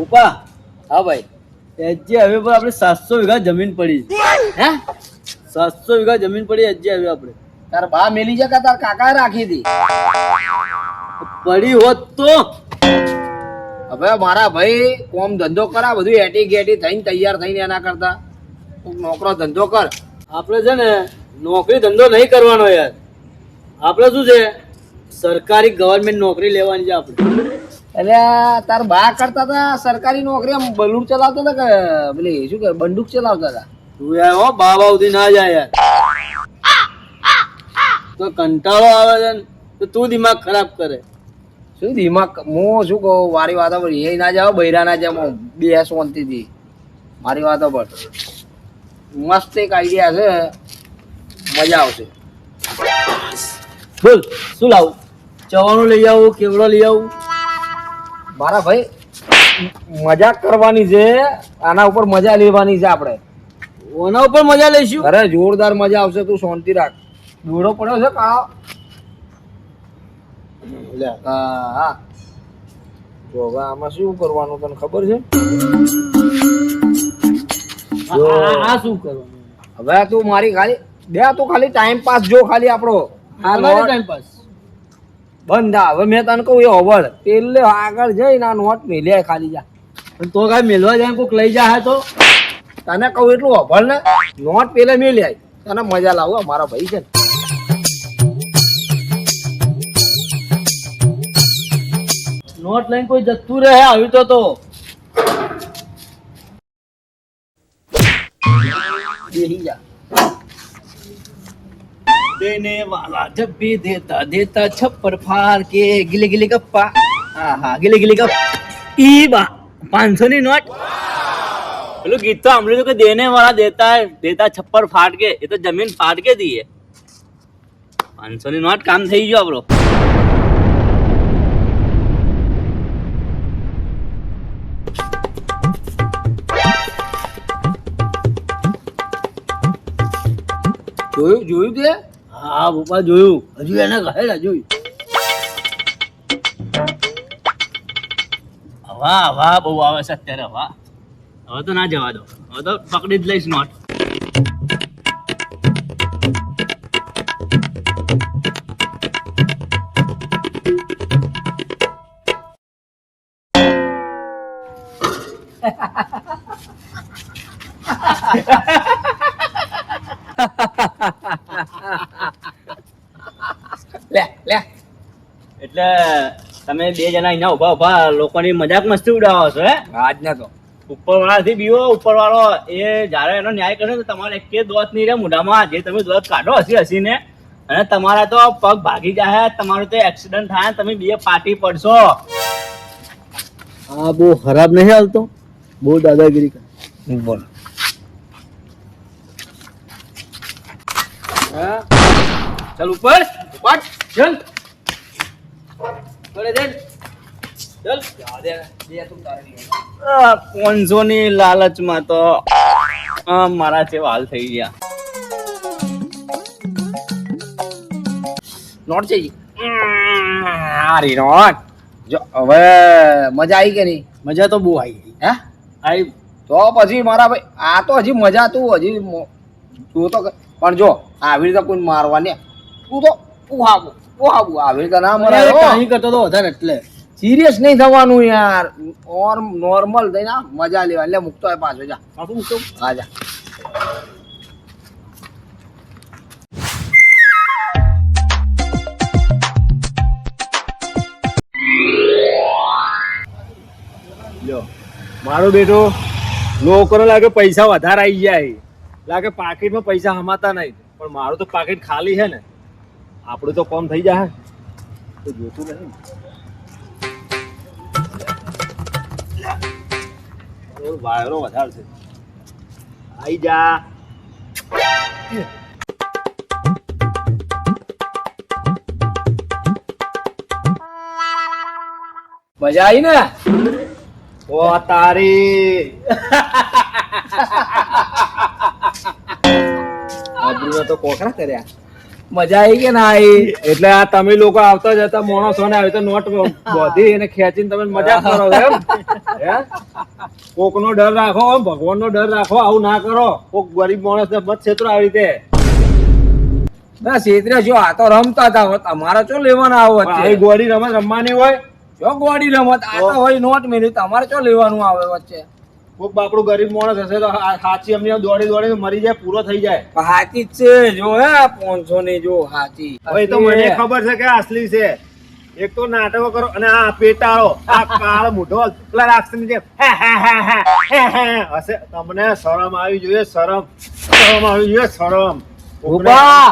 ભૂપા હા ભાઈ. એજી હવે પર આપણે 700 વીઘા જમીન પડી. હે 700 વીઘા જમીન પડી એજી હવે આપણે. તાર બા મેલી છે કે તાર કાકા રાખી હતી? પડી હોત તો હવે મારા ભાઈ કોમ ધંધો કરા, બધું એટી ગેટી થઈને તૈયાર થઈને એના કરતા નોકરો ધંધો કર. આપણે છે ને નોકરી ધંધો નહીં કરવાનો યાર. આપણે શું છે સરકારી ગવર્મેન્ટ નોકરી લેવાની છે આપણે. એટલે તાર બા કરતા હતા સરકારી નોકરી, આમ બલૂન ચલાવતા હતા કે પેલી શું કે બંદૂક ચલાવતા હતા? તું યાર હો બાબા સુધી ના જાય યાર. તો કંટાળો આવે છે ને તો તું દિમાગ ખરાબ કરે. શું દિમાગ, હું શું કહું મારી વાતો પર એ ના જાવ, બૈરા ના જાવ, બે શાંતિથી મારી વાતો પર. મસ્ત એક આઈડિયા છે, મજા આવશે. બોલ શું લાવું? ચવાનું લઈ આવું, કેવડો લઈ આવું? મારા ભાઈ મજાક કરવાની છે, આના ઉપર મજા લેવાની છે આપણે. ઓના ઉપર મજા લઈશું. અરે જોરદાર મજા આવશે, તું શાંતિ રાખ. દોડો પડ્યો છે કા? હા જો હવે આમાં શું કરવાનું તને ખબર છે? આ શું કરવાનું? હવે તું મારી ખાલી બે તું ખાલી ટાઈમ પાસ જો ખાલી આપણો ટાઈમ પાસ બંધા. હવે મેં તને કહું એ હોવળ પેલે આગળ જઈને આ નોટ મેલ્યા ખાલી જા. તો કઈ મેલવા જાય કોઈક લઈ જાય તો તને કહું એટલું હોવળ ને, નોટ પેલે મેલ્યા તને મજા લાવો. મારા ભાઈ છે ને નોટ લઈને કોઈ જતું રહે આવી તો બેહી જા. देने वाला जब भी देता देता छप्पर फाड़ के गिले गिले गप्पा. हाँ हाँ गिले गिले गप्पा. ई बा 500 ની નોટ. પેલું ગીત તો સાંભળ્યું કે દેને વાળા દેતા છપ્પર ફાટ કે, એ તો જમીન ફાટ કે દીએ. 500 ની નોટ કામ થઈ ગયો આપણો. જોયું તે? હા ભૂપા જોયું. હજુ એને કહેલા જોયું. હવા હવા બહુ આવે છે અત્યારે. હવા હવે તો ના જવા દો. હવે તો પકડી જ લઈશ નોટ. લે લે એટલે તમે બે જણા અહીંયા ઉભા ઉભા લોકોની મજાક મસ્તી ઉડાવો છો હે? આજ ના તો ઉપર વાળાથી બીવો. ઉપર વાળો એ જયારે એનો ન્યાય કરે તો તમારે એક દોત નહીં રહે મોઢામાં. જે તમે દોત કાઢો હસી હસીને, અને તમારા તો પગ ભાગી જાય, તમારું તો એક્સિડન્ટ થાય, તમે બે પાટી પડશો. હા બહુ ખરાબ નહીં હાલતો, બહુ દાદાગીરી કરે. બોલ. હા ચાલ ઉપર પાટ ચલ પડે દે ચલ. 500 ની લાલચમાં તો મારા જેવા હાલ થઈ ગયા. નોટ છે હારી નોટ. જો હવે મજા આવી કે નહીં? મજા તો બહુ આવી ગઈ. હે આવી તો પછી મારા ભાઈ આ તો હજી મજા તું હજી તું તો પણ જો આવી રીતે કોઈ મારવા ને તું તો ઉહાવું આવી રીતે ના મરાય. અહીં કરતો તો વધારે એટલે સિરિયસ નહીં થવાનું યાર, ઓર નોર્મલ થઈને મજા લેવા. એટલે મૂકતો હોય પાછો જા. પાછું મૂકતો. હા જા. લ્યો મારો બેટો લોકોને લાગે પૈસા વધારે આવી જાય, લાગે પાકીટમાં પૈસા હમાતા નહીં, પણ મારું તો પાકીટ ખાલી છે ને. આપણું તો કોમ થઈ જાય તો જોતું નહીં. વાયરો વધારે છે. આઈ જા. મજા આવી ને? ઓ તારી આબરૂને તો કોકરા કર્યા. મજા આવી કે ના આવી? એટલે આ તમે લોકો આવતા જતા માણસો ને આવી તો નોટ બોધી અને ખેંચીને તમે મજાક કરો છો એમ હે? કોકનો ડર રાખો, ભગવાનનો ડર રાખો, આવું ના કરો. કોક ગરીબ માણસ ને મત છેતરો આવી રીતે. ના છેતરે શું, આ તો રમતા હતા, હવે તમારે શું લેવાના આવો આવી વચ્ચે? ગોળી રમત રમવાની હોય. જો ગોળી રમત આ તો હોય નોટ મેળવી, તમારે શું લેવાનું આવે વચ્ચે? કોક બાપડું ગરીબ માણસ હશે તો હાચી અમને દોડી દોડી મરી જાય, પૂરો થઈ જાય. હાથી જ છે જો હે 500 ની જો હાથી. હવે એ તો મને ખબર છે કે આ અસલી છે. એક તો નાટકો કરો અને આ પેટાળો આ કાળ મોઢો પેલા રાક્ષસની જેમ હશે. તમને શરમ આવી જોઈએ, શરમ આવી જોઈએ, શરમ. ભોપા!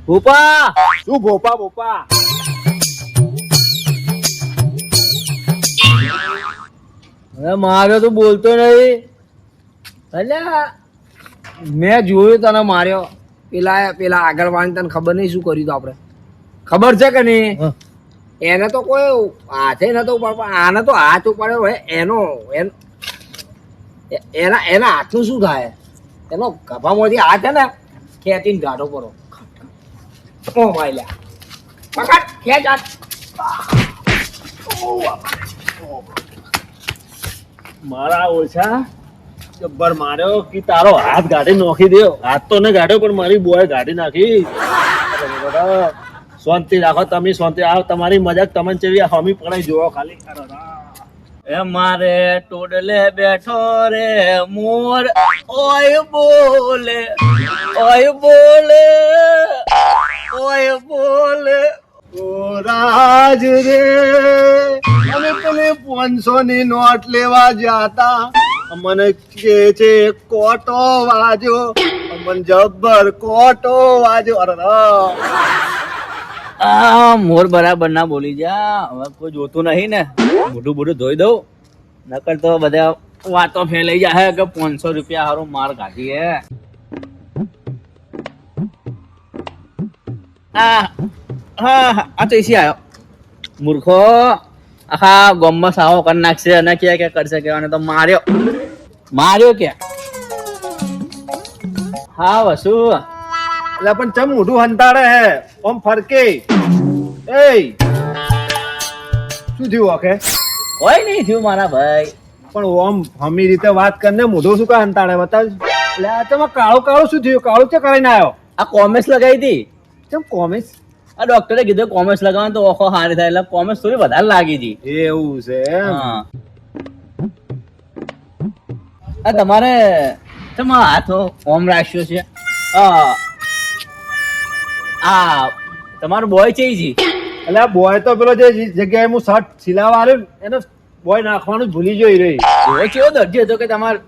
ભોપા! શું ભોપા બોપા? હવે માર્યો તો બોલતો નહીં. અલ્યા મેં જોયું તને માર્યો. પેલા આગળ વાળને તને ખબર નહીં શું કર્યું તું આપણે? ખબર છે કે નહીં? એને તો કોઈ હાથે નતો ઉપાડતો, આને તો હાથ ઉપાડ્યો હોય એના હાથનું શું થાય? એનો ગભામાંથી હાથ છે ને ખેંચીને ગાઢો પડો. ઓ માયલા પકડ ખેંચ હાથ. મારા ઓછા જબ્બર માર્યો કે તારો હાથ ગાડી નોખી દો. હાથ તો ને ગાડ્યો પણ મારી બોય ગાડી નાખી. શાંતિ રાખો તમે, શાંતિ. આ તમારી મજાક તમને જેવી હમી પડાઈ જોવો ખાલી. એ મારે ટોડલે બેઠો રે મોર, ઓય બોલે, ઓય બોલે, ઓય બોલે. ઓ રાજ રે અમે પેલી 500 ની નોટ લેવા જાતા, મને કે છે કોટો વાજો, મને જબ્બર કોટો વાજો. અરે આ મોર બરાબર ના બોલી જા. હવે કોઈ જોતું નહીં ને, મોઢું બોઢું ધોઈ દઉં, નકર તો બધા વાતો ફેલાઈ જાય કે 500 રૂપિયા હારું માર કાઢી હે. આ તો એસી આવ્યો મૂર્ખો, આખા ગોમમાં સાવો કરી નાખશે અને કે કરશે કે તો માર્યો કે હા વસુ. એટલે પણ ચમ મોઢું હંતાડે હે ઓમ ફરકે? એ શું થયું ઓકે? કોઈ નહીં થયું મારા ભાઈ. પણ ઓમ હમી રીતે વાત કરીને મોઢું શું કા હંતાડે બતાવ. એટલે આ તમે કાળું કાળું શું થયું? કાળું છે કરીને આવ્યો? આ કોમેસ લગાવી હતી. ચમ કોમેસ? આ ડોક્ટરે કીધું કોમેસ લગાવવાનું તો ઓખો હારી થાય, એટલે કોમેસ થોડી વધારે લાગી હતી. એવું છે એમ? હા. આ તમારે તમારો હાથ ઓમ રાખ્યો છે. આ તમારો બોય છે જી. એટલે આ બોય તો પેલો જે જગ્યાએ હું શર્ટ સિલાવા આવ્યો એને બોય નાખવાનું જ ભૂલી જોઈ રહી. બોય કેવો દરજી હતો કે તમારે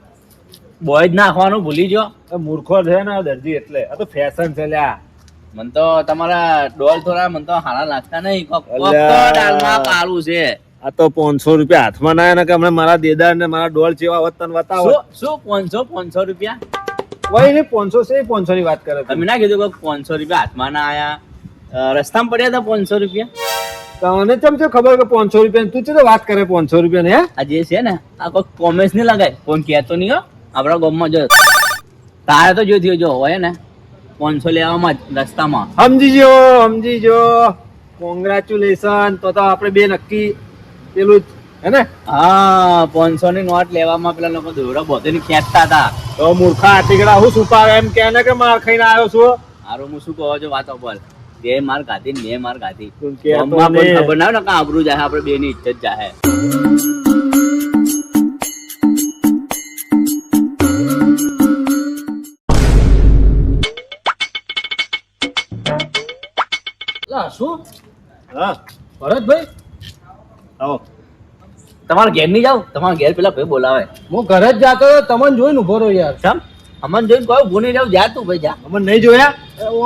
બોય જ નાખવાનું ભૂલી ગયો? મૂર્ખો છે ને આ દરજી, એટલે આ તો ફેશન છે લ્યા. મને તો તમારા ડોલ થોડા મને તો હારા લાગતા નહીં. દાલમાં કાળું છે. આ તો 500 રૂપિયા હાથમાં ના આવ્યા ને કે હમણાં મારા દેદાર ને મારા ડોલ જેવા વતન બતાવો. શું 500 રૂપિયા? કોઈ નહીં 500 છે, 500 ની વાત કરે. તમે ના કીધું કે 500 રૂપિયા હાથમાં ના આયા? રસ્તામાં પડ્યા હતા 500 રૂપિયા. તને ચમ છે ખબર કે 500 રૂપિયા? તું છે વાત કરે 500 રૂપિયા ને? હે આ જે છે ને આ કોઈ કોમેસ નહીં લગાય, કોણ કહેતો નહીં હો આપણા ગામમાં. જો તારે તો જો થયો જો હોય ને 500 લેવામાં જ રસ્તામાં. સમજી જો. કોંગ્રેચ્યુલેશન. તો આપણે બે નક્કી પેલું જ હે ને? હા 500 ની નોટ લેવામાં પેલા લોકો દોરા બોધીને ખેંચતા હતા. તો મૂર્ખા આટીકડા હું છુપાવે એમ કે ને કે માર ખાઈને આવ્યો છું. હારું હું શું કહો છો વાતો બોલ. બે માર ગાધી ને બે માર ગાધી. તું કે તો ગામમાં કોઈ ને. ખબર ના હોય ને કાં આબરૂ જાય, આપણે બે ની ઇજ્જત જાય. શું હા ભરતભાઈ? આવો. તમારા ઘેર નહીં જાવ? તમારા ઘેર પેલા ભાઈ બોલાવે. હું ઘરે જ જાતો તમને જોઈને ઉભો રહ્યો યાર. સમ અમન જોઈને કોઈ ઉભું નહીં જાવ. જા તું ભાઈ જા. અમને નહીં જોયા?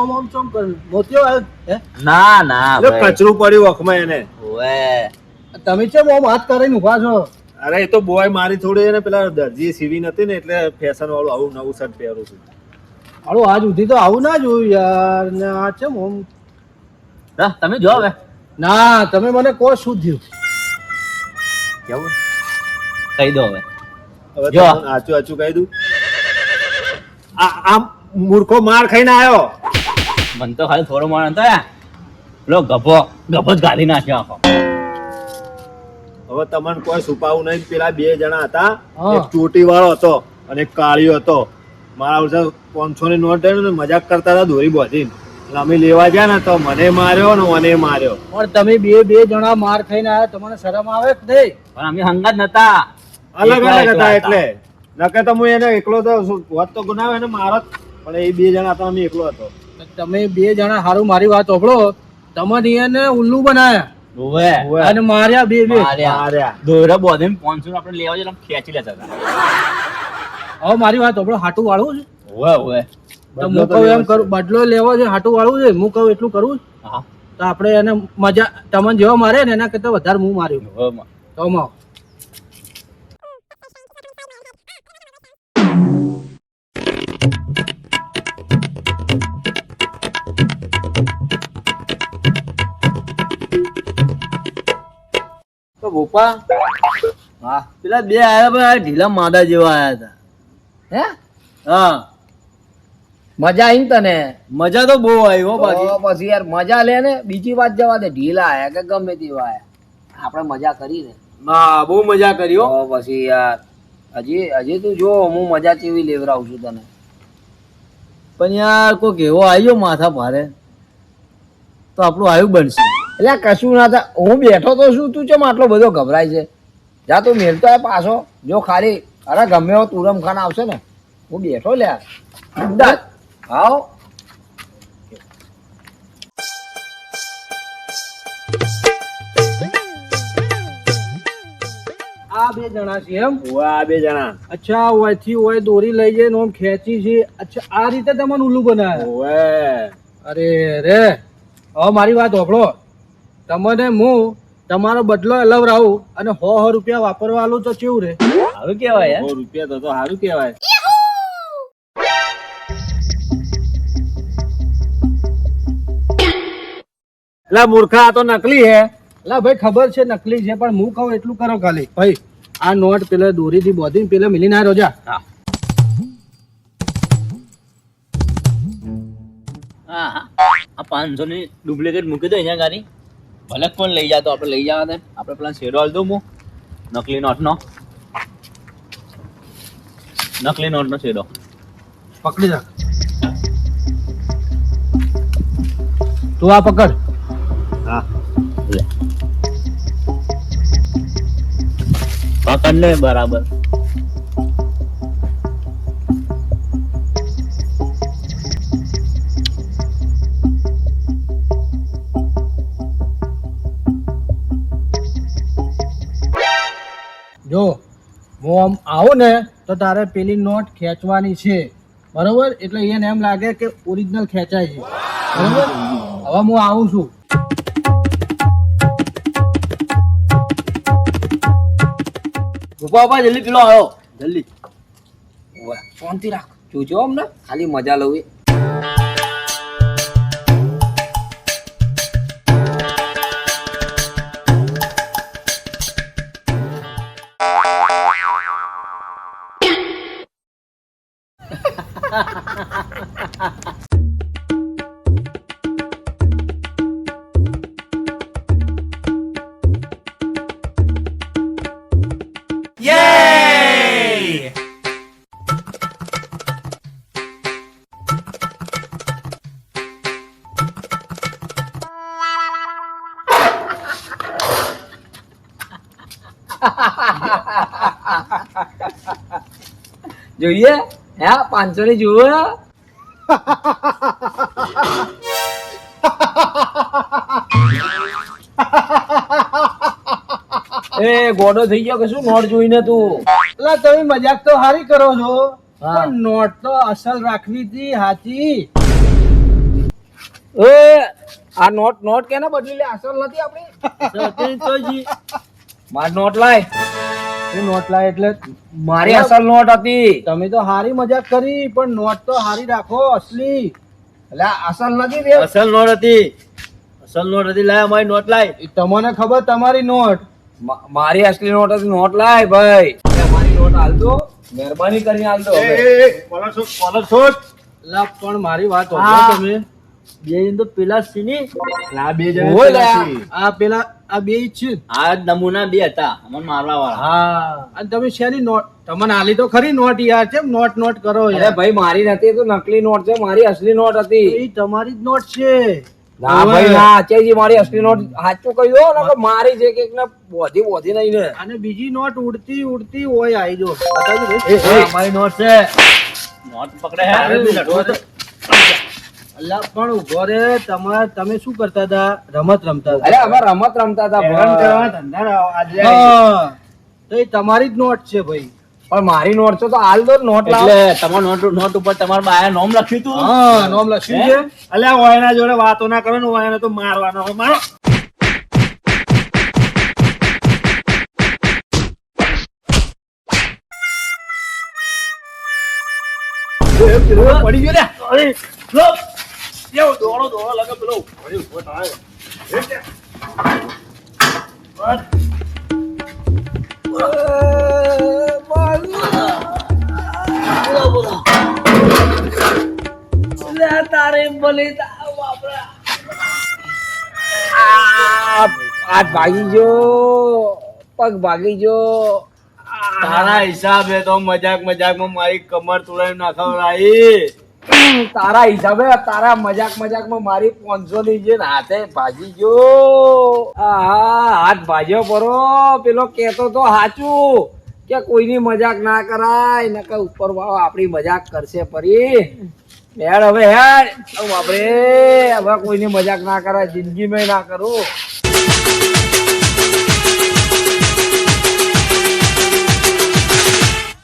ઓમ ઓમ ચમ કર મોતિયો આવ્યો હે? ના ના જો ભાઈ. કચરું પડ્યું વખમાં એને. ઓવે તમે કેમ ઓમ હાથ કરીને ઉભા છો? અરે એ તો બોય મારી થોડી એને પેલા દરજી સીવી નથી ને એટલે ફેશન વાળું આવું નવું શર્ટ પહેરું છું. હાલો આજ સુધી તો આવું ના જોયું યાર. ને આ ચમ ઓમ? રા, તમે જો હવે ના તમે મને કહો શું થયું? કેવું કહી દો હવે. હવે જો. તમને આચું કહી દઉં. આ મૂર્ખો માર ખાઈને આવ્યો. મન તો ખાલી થોડો માણસ હતો પેલો ગભો જ ગાલી નાખ્યો આખો. હવે તમને કોઈ છુપાવું નહીં. પેલા બે જણા હતા, હા. એક ચોટી વાળો હતો અને એક કાળિયો હતો. મારા વર્ષે 500 ની નોટ લઈને મજાક કરતા હતા દોરી બાંધીને. એટલે અમે લેવા ગયા ને તો મને માર્યો ને મને માર્યો. પણ તમે બે જણા માર ખાઈને આવ્યા, તમને શરમ આવે કે નહીં? પણ અમે હંગાત નતા, અલગ એકલા અલગ હતા હતા. એટલે નકે તો હું એને એકલો તો હોત તો ગુનાવ એને મારો જ. પણ એ બે જણા હતા, અમે એકલો હતો. તમે બે જણા હારું મારી વાત સાંભળો, તમને એને ઉલ્લુ બનાયા ઓવે. અને માર્યા બે માર્યા. માર્યા. દોરા બાંધીને 500 આપણે લેવા જઈએ, આમ ખેંચી લેતા હતા. હવે મારી વાત સાંભળો, હાટું વાળવું છે ઓવે. તો હું કહું એમ કરું, બદલો લેવો છે, હાટું વાળવું છે, હું કહું એટલું કરવું છે. હા. તો આપણે એને મજા તમને જેવો મારે ને એના કરતા વધારે હું માર્યું ઓવે. તો માં તો ગોપા, હા પેલા બે આયા પણ આ ઢીલા માદા જેવા આયા હતા. હે હા, મજા આવી ને તને? મજા તો બહુ આવી હો બાકી. તો પછી યાર મજા લે ને, બીજી વાત જવા દે, ઢીલા આયા કે ગમે તેવા આયા, આપણે મજા કરી ને. હા, બહુ મજા કરી હો. તો પછી યાર હજી તું જો હું મજા કેવી લેવરાવું છું તને. પણ યાર કોઈક એવો આવ્યો માથા ભારે તો આપણું આયુ બનશે. એટલે કશું ના થાય, હું બેઠો તો શું, તું ચમ આટલો બધો ગભરાય છે? જા તું મેલતો આય પાછો, જો ખાલી અરે ગમે એવો તુરમ ખાન આવશે ને, હું બેઠો લ્યા અમદાવાદ. આવો આ બે જણા છે એમ? ઓવે, આ બે જણા. અચ્છા, ઓયથી ઓય દોરી લઈ જઈને ઓમ ખેંચી છે. અચ્છા, આ રીતે તમને ઉલ્લુ બનાવ્યા? ઓવે. અરે રે, હવે મારી વાત સાંભળો, તમને હું તમારો બદલો લવરાવું અને 100 રૂપિયા વાપરવા આલું તો કેવું રે? સારું કેવાય યાર. 100 રૂપિયા તો સારું કેવાય. એટલે મૂર્ખા, આ તો નકલી હે. એટલે ભાઈ ખબર છે નકલી છે, પણ હું કહું એટલું કરો ખાલી. ભાઈ આ નોટ પેલા દોરીથી બોધીને પેલા મિલી ના રોજા. હા. હા, હા. આ 500 ની ડુપ્લિકેટ મૂકી દો અહીંયા ગાડી. ભલે કોણ લઈ જાય તો આપણે લઈ જવા દે. આપણે પેલા શેરો આલ દઉં હું નકલી નોટનો. નકલી નોટનો શેરો પકડી રાખ. તું આ પકડ. હા. લે. પકડ લે બરાબર. જો હું આમ આવું ને તો તારે પેલી નોટ ખેંચવાની છે, બરોબર? એટલે એને એમ લાગે કે ઓરિજિનલ ખેંચાય છે, બરોબર? હવે હું આવું છું. ગોપા જલ્દી પેલો આવ્યો જલ્દી. ઓવે, શાંતિ રાખ, જોજો અમને ખાલી મજા લઉં. જોઈએ હે 500 ની જુઓ. એ ગોડો થઈ ગયો કે શું નોટ જોઈને તું? એટલે તમે મજાક તો હારી કરો છો, પણ નોટ તો અસલ રાખવી હતી, હાચી. એ આ નોટ કેને બદલી લે? અસલ નથી આપણી. માર નોટ લાય. તું નોટ લાય એટલે મારી અસલ નોટ હતી. તમે તો હારી મજાક કરી, પણ નોટ તો હારી રાખો, અસલી. એટલે અસલ નથી રે. અસલ નોટ હતી. અસલ નોટ હતી. લાય અમારી નોટ લાય. તમને ખબર તમારી નોટ? મારી અસલી નોટ હતી. નોટ લાય ભાઈ. મારી નોટ હાલ દો, મહેરબાની કરીને હાલ દો. Collar shoot. પણ મારી વાત સાંભળો તમે. બે તો પેલા સીની આ બે હોય લે આ. આ પેલા આ બે જ છે. આ નમૂના બે હતા અમને મારવા વાળા. હા અને તમે શેની નોટ તમને આલી તો ખરી નોટ યાર કેમ નોટ નોટ કરો અરે યાર ભાઈ મારી નથી એ તો નકલી નોટ છે મારી અસલી નોટ હતી એ તમારી જ નોટ છે. ના ભાઈ ના અચયજી મારી અસલી નોટ સાચું કહ્યું ને કે મારી છે કે એકને બોધી નહીં ને અને બીજી નોટ ઉડતી ઉડતી હોય આવી જો બતાવજો ભાઈ. એ, અમારી નોટ છે. નોટ પકડે હે. અરે, હવે લડવો તો. અલ્લા પણ ઉભો રે તમે શું કરતા હતા રમત રમતા હતા. અરે અમે રમત રમતા હતા હેરાન ભાઈ. કરવા ધંધા આજે હા. તો એ તમારી જ નોટ છે ભાઈ. પણ મારી નોટ છે તો હાલ દો નોટ લાવ એટલે તમારા નોટ ઉપર તમારા બાયા નામ લખ્યું તું. હા નામ લખ્યું છે. અલ્યા ઓયના જોડે વાતો ના કરો ને ઓયને તો મારવાનો હોય મારો. પડી ગયો લે. અરે, લો. કેવો દોડો દોડો લાગે પેલો. અરે, ઉભો થાય. બોલો, બોલો. લે, તારે ભલે તાવ બાપરા. હાથ ભાગી ગયો પગ ભાગી ગયો તારા હિસાબે તો મજાકમાં મારી કમર તોડાવી નાખવરાઈ. તારા હિસાબે તારા મજાકમાં મારી 500 ની જે હાથે ભાગી ગયો હાથ ભાજ્યો પરો પેલો કેતો તો હાચું કે કોઈની મજાક ના કરાય ને કે ઉપર વાળો આપણી મજાક કરશે પરી હેડ હવે હેડ આપણે હવે કોઈની મજાક ના કરાય જિંદગી મેં ના કરું